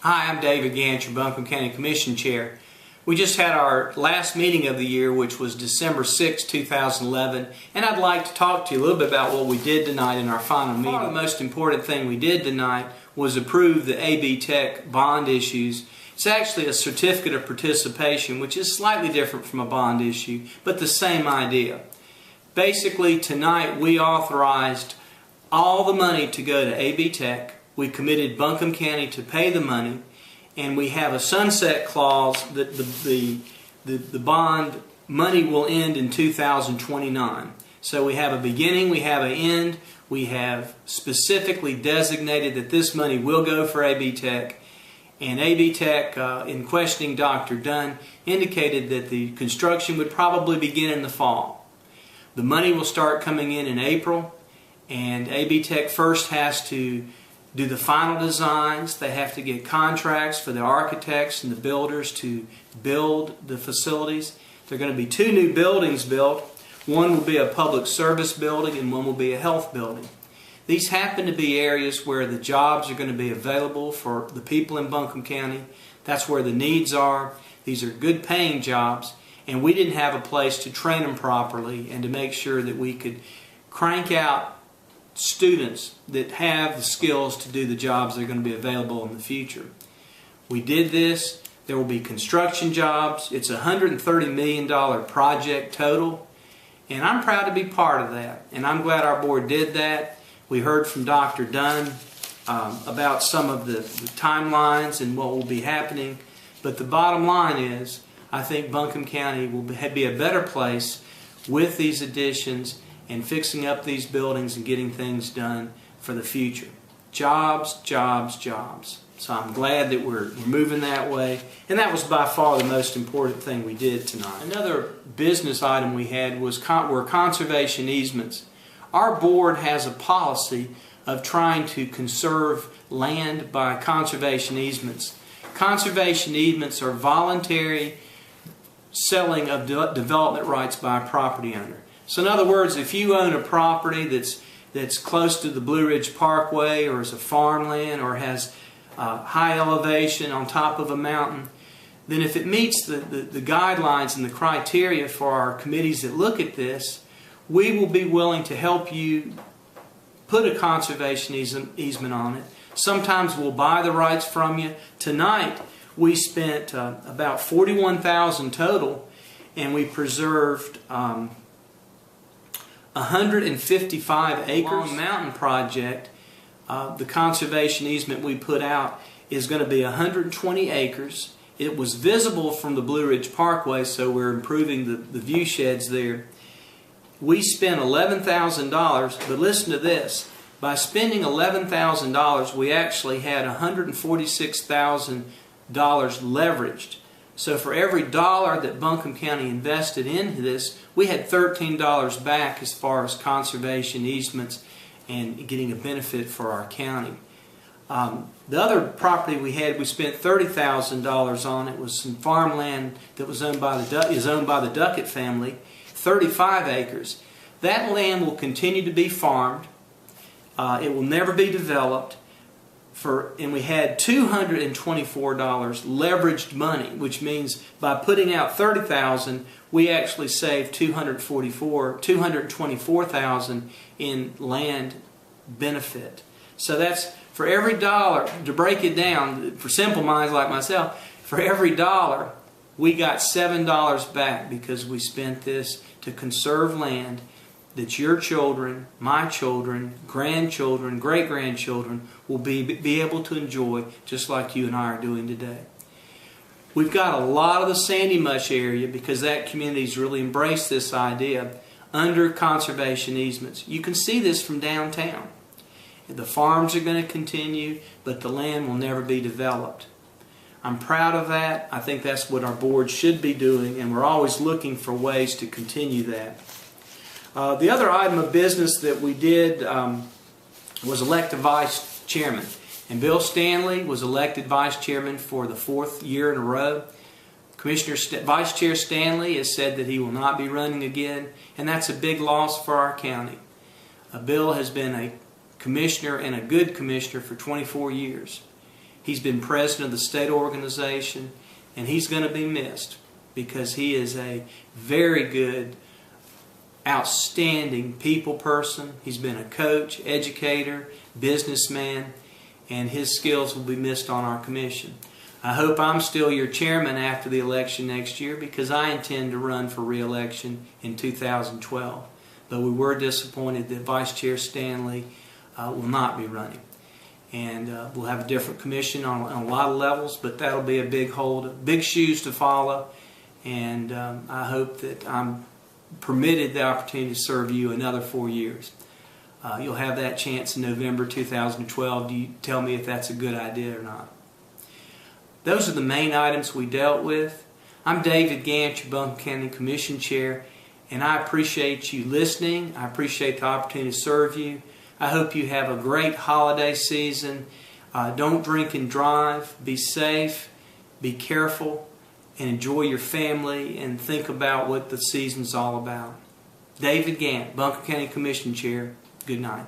Hi, I'm David Gant, your Buncombe County Commission Chair. We just had our last meeting of the year, which was December 6, 2011, and I'd like to talk to you a little bit about what we did tonight in our final meeting. The most important thing we did tonight was approve the AB Tech bond issues. It's actually a certificate of participation, which is slightly different from a bond issue, but the same idea. Basically, tonight we authorized all the money to go to AB Tech. We committed Buncombe County to pay the money, and we have a sunset clause that the bond money will end in 2029. So we have a beginning, we have an end, we have specifically designated that this money will go for AB Tech, and AB Tech, in questioning Dr. Dunn, indicated that the construction would probably begin in the fall. The money will start coming in April, and AB Tech first has to do the final designs. They have to get contracts for the architects and the builders to build the facilities. There are going to be 2 new buildings built. One will be a public service building and one will be a health building. These happen to be areas where the jobs are going to be available for the people in Buncombe County. That's where the needs are. These are good paying jobs, and we didn't have a place to train them properly and to make sure that we could crank out students that have the skills to do the jobs that are going to be available in the future. We did this. There will be construction jobs. It's a $130 million project total, and I'm proud to be part of that, and I'm glad our board did that. We heard from Dr. Dunn about some of the timelines and what will be happening, but the bottom line is I think Buncombe County will be a better place with these additions and fixing up these buildings and getting things done for the future. Jobs, jobs, jobs. So I'm glad that we're moving that way, and that was by far the most important thing we did tonight. Another business item we had were conservation easements. Our board has a policy of trying to conserve land by conservation easements. Conservation easements are voluntary selling of development rights by a property owner. So in other words, if you own a property that's close to the Blue Ridge Parkway, or is a farmland, or has high elevation on top of a mountain, then if it meets the guidelines and the criteria for our committees that look at this, we will be willing to help you put a conservation easement on it. Sometimes we'll buy the rights from you. Tonight we spent about $41,000 total, and we preserved 155 acres. Long Mountain project, the conservation easement we put out is going to be 120 acres. It was visible from the Blue Ridge Parkway, so we're improving the view sheds there. We spent $11,000, but listen to this. By spending $11,000, we actually had $146,000 leveraged. So for every dollar that Buncombe County invested into this, we had $13 back as far as conservation easements and getting a benefit for our county. The other property we spent $30,000 on. It was some farmland that was owned by the Duckett family, 35 acres. That land will continue to be farmed. It will never be developed. And we had $224 leveraged money, which means by putting out $30,000, we actually saved $224,000 in land benefit. So that's for every dollar. To break it down for simple minds like myself, for every dollar we got $7 back because we spent this to conserve land that your children, my children, grandchildren, great-grandchildren will be able to enjoy just like you and I are doing today. We've got a lot of the Sandy Mush area, because that community's really embraced this idea, under conservation easements. You can see this from downtown. The farms are going to continue, but the land will never be developed. I'm proud of that. I think that's what our board should be doing, and we're always looking for ways to continue that. The other item of business that we did was elect a vice chairman. And Bill Stanley was elected vice chairman for the 4th year in a row. Vice Chair Stanley has said that he will not be running again, and that's a big loss for our county. Bill has been a commissioner, and a good commissioner, for 24 years. He's been president of the state organization, and he's going to be missed because he is a very good, outstanding people person. He's been a coach, educator, businessman, and his skills will be missed on our commission. I hope I'm still your chairman after the election next year because I intend to run for re-election in 2012. But we were disappointed that Vice Chair Stanley will not be running. And we'll have a different commission on a lot of levels, but that'll be a big shoes to follow. And I hope that I'm permitted the opportunity to serve you another 4 years. You'll have that chance in November 2012. Do you tell me if that's a good idea or not? Those are the main items we dealt with. I'm David Gant, your Buncombe County Commission Chair, and I appreciate you listening. I appreciate the opportunity to serve you. I hope you have a great holiday season. Don't drink and drive. Be safe. Be careful. And enjoy your family and think about what the season's all about. David Gant, Buncombe County Commission Chair. Good night.